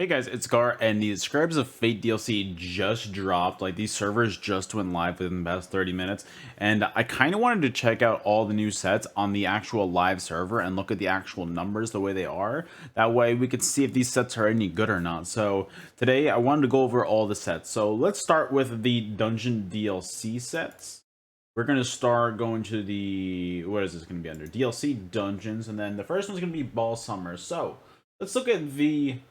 Hey guys, it's Sekaar, and the Scribes of Fate DLC just dropped. Like, these servers just went live within the past 30 minutes, and I kind of wanted to check out all the new sets on the actual live server and look at the actual numbers the way they are. That way we could see if these sets are any good or not. So today I wanted to go over all the sets. So let's start with the Dungeon DLC sets. We're going to start going to the, what is this going to be under? DLC Dungeons, and then the first one's going to be Ball Summer. So let's look at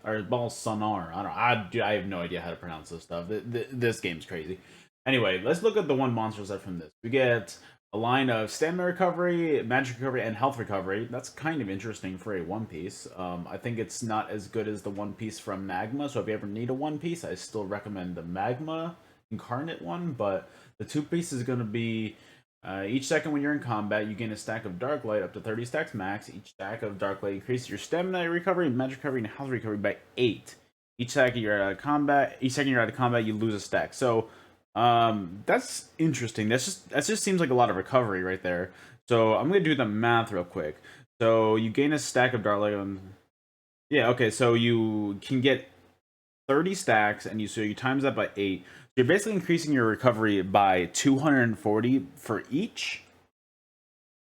or Ball Sonar. I don't know. Dude, I have no idea how to pronounce this stuff. This game's crazy. Anyway, let's look at the one monster set from this. We get a line of stamina recovery, magic recovery, and health recovery. That's kind of interesting for a One Piece. I think it's not as good as the One Piece from Magma, so if you ever need a One Piece, I still recommend the Magma Incarnate one, but the two piece is going to be each second when you're in combat, you gain a stack of Dark Light up to 30 stacks max. Each stack of Dark Light increases your stamina recovery, magic recovery, and health recovery by 8. Each second you're out of combat, you lose a stack. So that's interesting. That just seems like a lot of recovery right there. So I'm gonna do the math real quick. So you gain a stack of Dark Light on. Yeah, okay. So you can get 30 stacks, and you times that by 8. You're basically increasing your recovery by 240 for each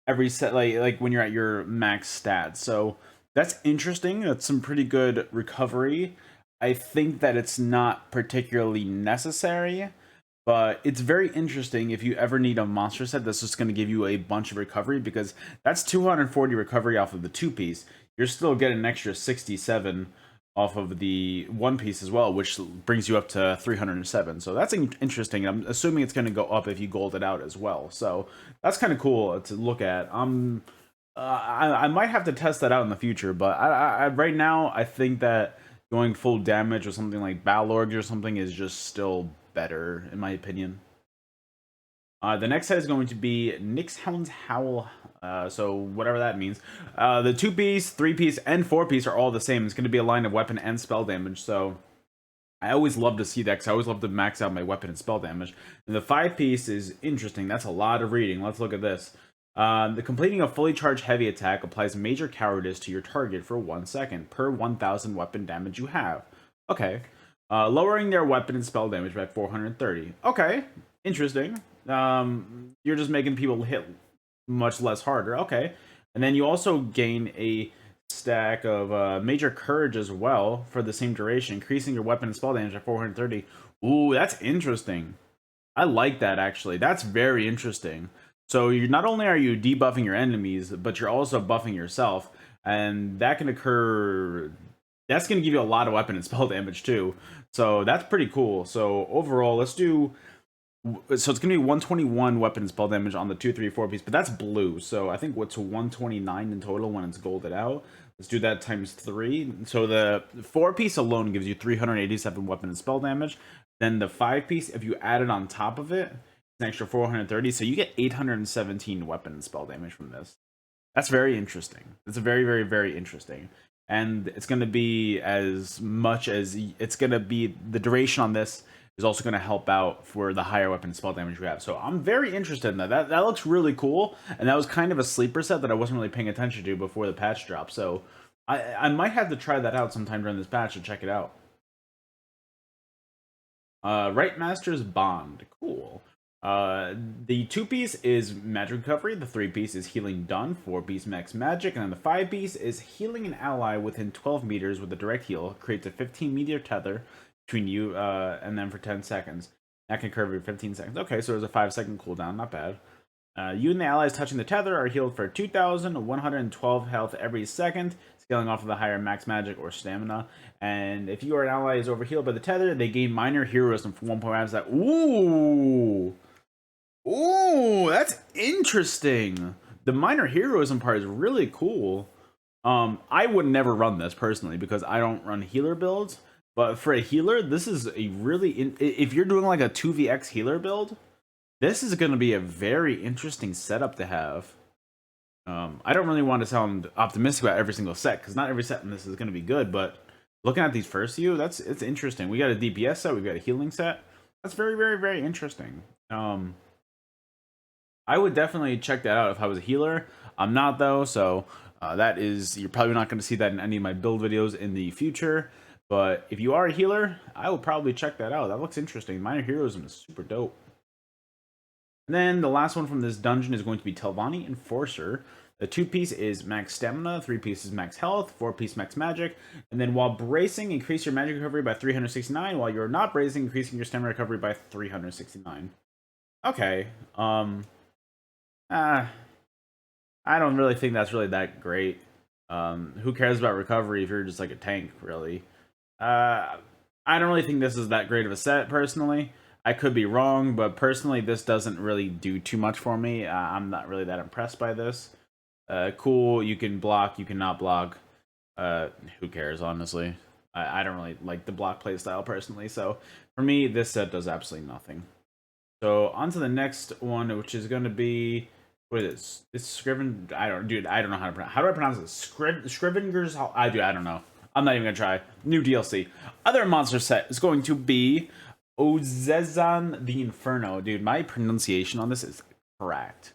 every set, like when you're at your max stats. So that's interesting. That's some pretty good recovery. I think that it's not particularly necessary, but it's very interesting if you ever need a monster set that's just going to give you a bunch of recovery, because that's 240 recovery off of the two piece. You're still getting an extra 67 off of the One Piece as well, which brings you up to 307. So that's interesting. I'm assuming it's going to go up if you gold it out as well. So that's kind of cool to look at. I might have to test that out in the future, but I right now I think that going full damage or something like Balorgs or something is just still better in my opinion. The next set is going to be Nix Helens Howl. So whatever that means. The 2-piece, 3-piece, and 4-piece are all the same. It's going to be a line of weapon and spell damage. So I always love to see that, because I always love to max out my weapon and spell damage. And the 5-piece is interesting. That's a lot of reading. Let's look at this. The completing a fully charged heavy attack applies major cowardice to your target for 1 second per 1,000 weapon damage you have. Okay. Lowering their weapon and spell damage by 430. Okay. Interesting. You're just making people hit much less harder. Okay. And then you also gain a stack of major courage as well for the same duration, increasing your weapon and spell damage by 430. Ooh, that's interesting. I like that, actually. That's very interesting. So you're not only are you debuffing your enemies, but you're also buffing yourself, and that can occur. That's going to give you a lot of weapon and spell damage too. So that's pretty cool. So overall, let's do. So it's going to be 121 weapon and spell damage on the 2, 3, 4 piece, but that's blue. So I think what's 129 in total when it's golded out. Let's do that times 3. So the 4 piece alone gives you 387 weapon and spell damage. Then the 5 piece, if you add it on top of it, it's an extra 430. So you get 817 weapon and spell damage from this. That's very interesting. It's very, very, very interesting. And it's going to be as much as it's going to be the duration on this is also going to help out for the higher weapon spell damage we have. So I'm very interested in that. That looks really cool, and that was kind of a sleeper set that I wasn't really paying attention to before the patch drop. So I might have to try that out sometime during this patch to check it out. Right Master's Bond. Cool. The 2-piece is magic recovery, the 3-piece is healing done, 4-piece max magic, and then the 5-piece is healing an ally within 12 meters with a direct heal. Creates a 15-meter tether between you and them for 10 seconds. That can curve your 15 seconds. Okay, so there's a 5-second cooldown, not bad. You and the allies touching the tether are healed for 2,112 health every second, scaling off of the higher max magic or stamina. And if you or an ally is overhealed by the tether, they gain minor heroism for 1.5 that. Ooh! Ooh, that's interesting. The minor heroism part is really cool. I would never run this personally because I don't run healer builds. But for a healer, this is a really... if you're doing like a 2vx healer build, this is going to be a very interesting setup to have. I don't really want to sound optimistic about every single set, because not every set in this is going to be good, but looking at these first few, it's interesting. We got a DPS set, we've got a healing set. That's very, very, very interesting. I would definitely check that out if I was a healer. I'm not, though, so that is... you're probably not going to see that in any of my build videos in the future. But if you are a healer, I will probably check that out. That looks interesting. Minor heroism is super dope. And then the last one from this dungeon is going to be Talvani Enforcer. The 2-piece is max stamina, 3-piece is max health, 4-piece max magic, and then while bracing, increase your magic recovery by 369. While you're not bracing, increasing your stamina recovery by 369. Okay. I don't really think that's really that great. Who cares about recovery if you're just like a tank, really? I don't really think this is that great of a set, personally. I could be wrong, but personally, this doesn't really do too much for me. I'm not really that impressed by this. Cool, you can block, you cannot block. Who cares, honestly? I don't really like the block playstyle, personally, so for me, this set does absolutely nothing. So, on to the next one, which is going to be... What is this? It's Scriven... I don't know how to pronounce... How do I pronounce this? Scrivenger's... I don't know. I'm not even going to try. New DLC. Other monster set is going to be... Ozezan the Inferno. Dude, my pronunciation on this is correct.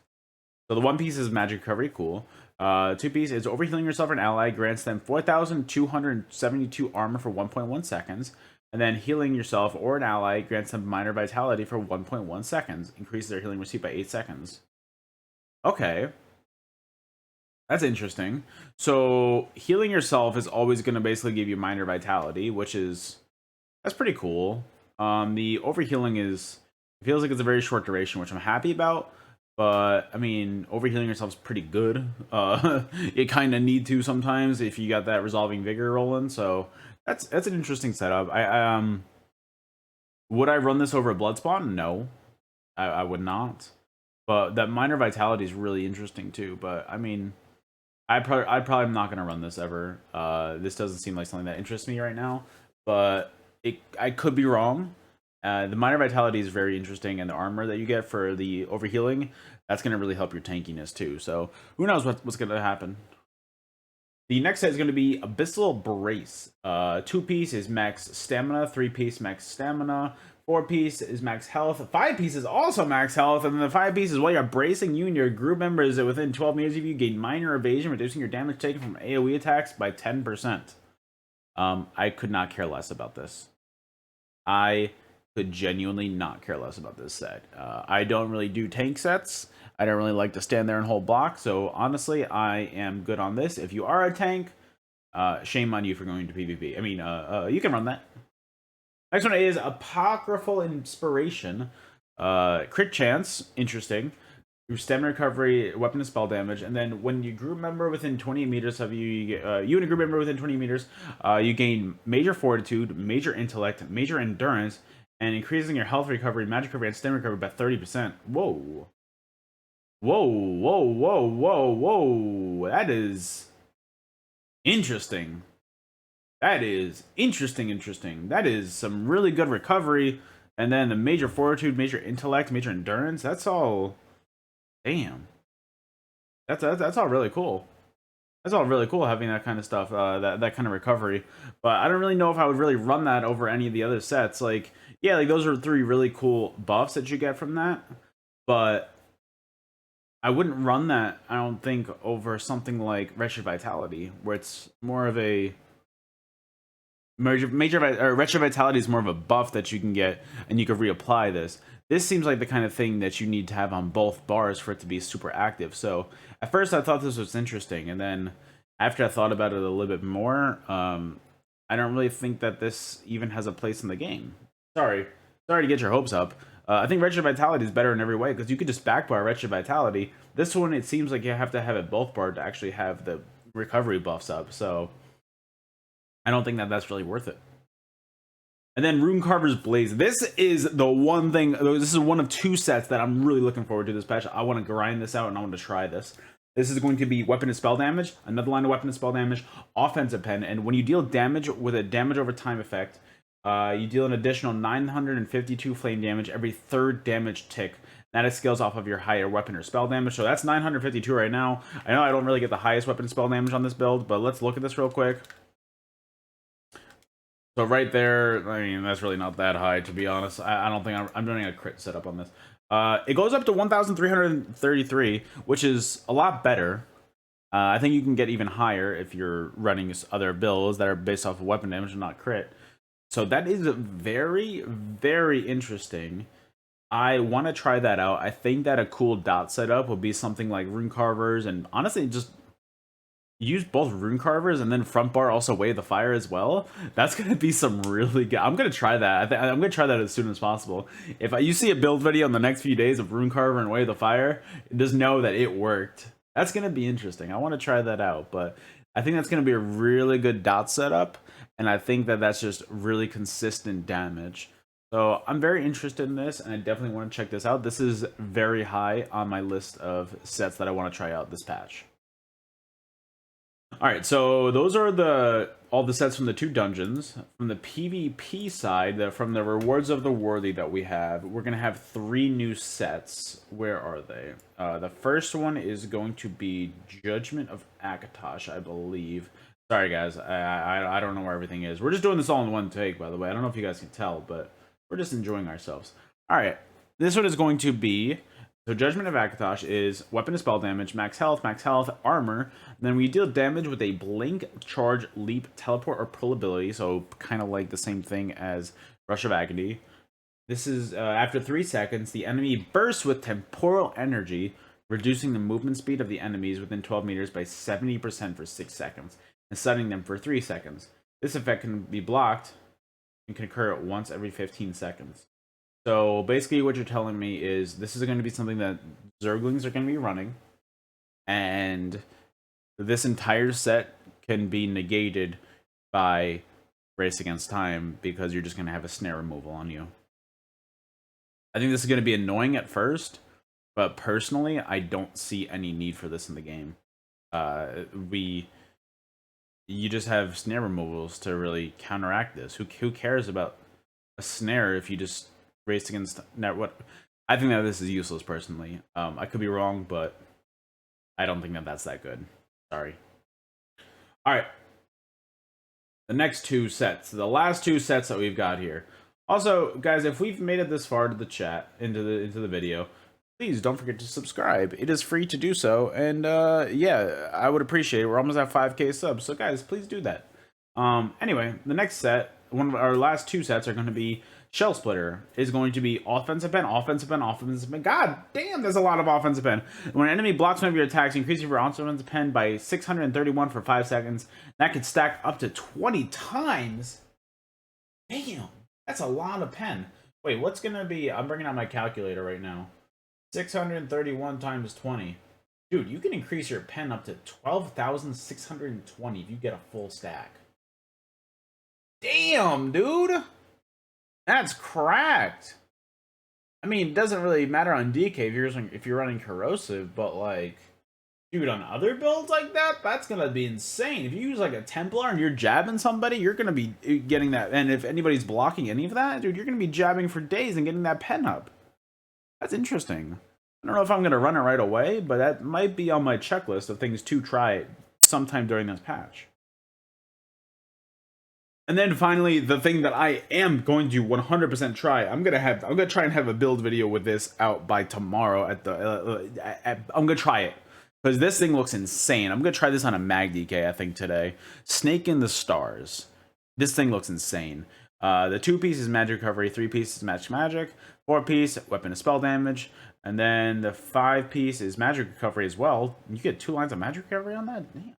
So the 1-piece is magic recovery, cool. 2-piece is overhealing yourself or an ally, grants them 4,272 armor for 1.1 seconds. And then healing yourself or an ally grants them minor vitality for 1.1 seconds. Increases their healing receipt by 8 seconds. Okay. That's interesting. So healing yourself is always going to basically give you minor vitality, which is... That's pretty cool. The overhealing is... It feels like it's a very short duration, which I'm happy about. But, I mean, overhealing yourself is pretty good. You kind of need to sometimes if you got that Resolving Vigor rolling. So, that's an interesting setup. Would I run this over a Bloodspawn? No. I would not. But that minor vitality is really interesting too. But, I mean, I probably am not going to run this ever. This doesn't seem like something that interests me right now. But I could be wrong. The minor vitality is very interesting, and the armor that you get for the overhealing, that's going to really help your tankiness too. So who knows what's going to happen. The next set is going to be Abyssal Brace. 2-piece is max stamina, 3-piece max stamina, 4-piece is max health, 5-piece is also max health, and then the 5-piece is while you're bracing, you and your group members within 12 meters of you gain minor evasion, reducing your damage taken from AoE attacks by 10%. I could not care less about this. I could genuinely not care less about this set. I don't really do tank sets. I don't really like to stand there and hold block. So honestly, I am good on this. If you are a tank, shame on you for going to PvP. I mean, you can run that. Next one is Apocryphal Inspiration. Crit chance, interesting. Through stamina recovery, weapon and spell damage, and then when you group member within 20 meters of you, you and a group member within 20 meters, you gain major fortitude, major intellect, major endurance, and increasing your health recovery, magic recovery, and stamina recovery by 30%. Whoa. Whoa, whoa, whoa, whoa, whoa. That is interesting. That is interesting. That is some really good recovery. And then the major fortitude, major intellect, major endurance. That's all... Damn. That's all really cool. That's all really cool having that kind of stuff, that kind of recovery. But I don't really know if I would really run that over any of the other sets. Like, yeah, like those are 3 really cool buffs that you get from that. But I wouldn't run that, I don't think, over something like Wretched Vitality, where it's more of a... Wretched Vitality is more of a buff that you can get, and you can reapply this. This seems like the kind of thing that you need to have on both bars for it to be super active. So at first I thought this was interesting, and then after I thought about it a little bit more, I don't really think that this even has a place in the game. Sorry to get your hopes up. I think Wretched Vitality is better in every way, because you could just backbar Wretched Vitality. This one, it seems like you have to have it both barred to actually have the recovery buffs up, so I don't think that that's really worth it. And then Rune Carver's Blaze. This is the one thing, this is one of 2 sets that I'm really looking forward to this patch. I want to grind this out and I want to try this. This is going to be weapon and spell damage, another line of weapon and spell damage, offensive pen, and when you deal damage with a damage over time effect, you deal an additional 952 flame damage every 3rd damage tick. That scales off of your higher weapon or spell damage, so that's 952 right now. I know I don't really get the highest weapon and spell damage on this build, but let's look at this real quick. So right there, I mean, that's really not that high, to be honest. I don't think I'm doing a crit setup on this. It goes up to 1,333, which is a lot better. I think you can get even higher if you're running other builds that are based off of weapon damage and not crit. So that is very, very interesting. I want to try that out. I think that a cool dot setup would be something like rune carvers, and honestly, just use both rune carvers and then front bar also wave the fire as well. That's gonna be some really good. I'm gonna try that. I'm gonna try that as soon as possible. If you see a build video in the next few days of rune carver and wave the fire, just know that it worked. That's gonna be interesting. I want to try that out, but I think that's gonna be a really good dot setup, and I think that that's just really consistent damage. So I'm very interested in this, and I definitely want to check this out. This is very high on my list of sets that I want to try out this patch. All right, so those are all the sets from the 2 dungeons. From the PvP side, from the rewards of the worthy that we have, we're gonna have 3 new sets. Where are they? The first one is going to be Judgment of Akatosh, I believe. Sorry guys, I don't know where everything is. We're just doing this all in one take, by the way. I don't know if you guys can tell, but we're just enjoying ourselves. All right, this one is going to be, so Judgment of Akatosh is weapon to spell damage, max health, armor. Then we deal damage with a blink, charge, leap, teleport, or pull ability. So kind of like the same thing as Rush of Agony. This is after 3 seconds, the enemy bursts with temporal energy, reducing the movement speed of the enemies within 12 meters by 70% for 6 seconds, and stunning them for 3 seconds. This effect can be blocked and can occur once every 15 seconds. So basically what you're telling me is this is going to be something that Zerglings are going to be running, and this entire set can be negated by Race Against Time because you're just going to have a snare removal on you. I think this is going to be annoying at first, but personally, I don't see any need for this in the game. You just have snare removals to really counteract this. Who cares about a snare if you just race against what? I think that this is useless personally. I could be wrong, but I don't think that that's that good. Sorry. All right. The next 2 sets, the last 2 sets that we've got here. Also, guys, if we've made it this far to the chat, into the video, please don't forget to subscribe. It is free to do so, and yeah, I would appreciate it. We're almost at 5K subs, so guys, please do that. Anyway, the next set, one of our last 2 sets are going to be Shell Splitter. Is going to be offensive pen, offensive pen, offensive pen. God damn, there's a lot of offensive pen. When an enemy blocks one of your attacks, increase your offensive pen by 631 for 5 seconds. That could stack up to 20 times. Damn, that's a lot of pen. Wait, what's going to be... I'm bringing out my calculator right now. 631 times 20. Dude, you can increase your pen up to 12,620 if you get a full stack. Damn, dude. That's cracked. I mean, it doesn't really matter on DK if you're running corrosive, but like, dude, on other builds like that, that's gonna be insane. If you use like a Templar and you're jabbing somebody, you're gonna be getting that. And if anybody's blocking any of that, dude, you're gonna be jabbing for days and getting that pen up. That's interesting. I don't know if I'm gonna run it right away, but that might be on my checklist of things to try sometime during this patch. And then finally, the thing that I am going to 100% try, I'm gonna try and have a build video with this out by tomorrow. I'm gonna try it because this thing looks insane. I'm gonna try this on a mag DK, I think today. Snake in the Stars. This thing looks insane. The 2-piece is magic recovery, 3-piece is magic, 4-piece weapon to spell damage, and then the 5-piece is magic recovery as well. You get 2 lines of magic recovery on that. Damn.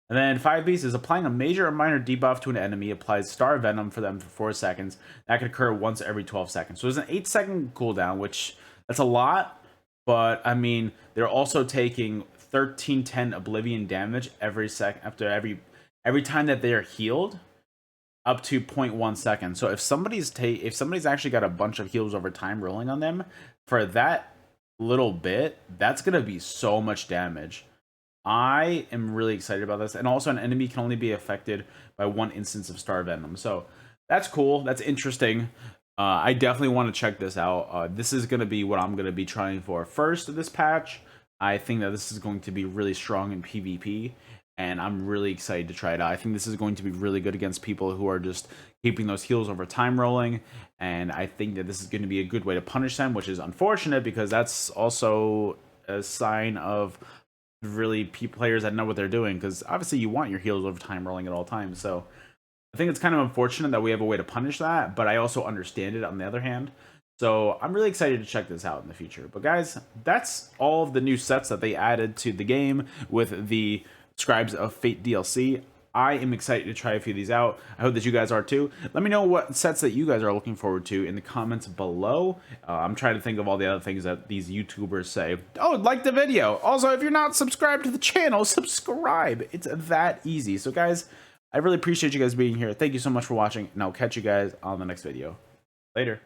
And then 5-piece is applying a major or minor debuff to an enemy, applies Star Venom for them for 4 seconds. That could occur once every 12 seconds. So there's an 8-second cooldown, which that's a lot, but I mean, they're also taking 1310 Oblivion damage every time that they are healed, up to 0.1 seconds. So if somebody's actually got a bunch of heals over time rolling on them, for that little bit, that's gonna be so much damage. I am really excited about this. And also an enemy can only be affected by 1 instance of Star Venom. So that's cool. That's interesting. I definitely want to check this out. This is going to be what I'm going to be trying for first this patch. I think that this is going to be really strong in PvP. And I'm really excited to try it out. I think this is going to be really good against people who are just keeping those heals over time rolling. And I think that this is going to be a good way to punish them, which is unfortunate because that's also a sign of really players that know what they're doing, because obviously you want your heals over time rolling at all times. So I think it's kind of unfortunate that we have a way to punish that, but I also understand it on the other hand. So I'm really excited to check this out in the future. But guys, that's all of the new sets that they added to the game with the Scribes of Fate DLC. I am excited to try a few of these out. I hope that you guys are too. Let me know what sets that you guys are looking forward to in the comments below. I'm trying to think of all the other things that these YouTubers say. Oh, like the video. Also, if you're not subscribed to the channel, subscribe. It's that easy. So guys, I really appreciate you guys being here. Thank you so much for watching, and I'll catch you guys on the next video. Later.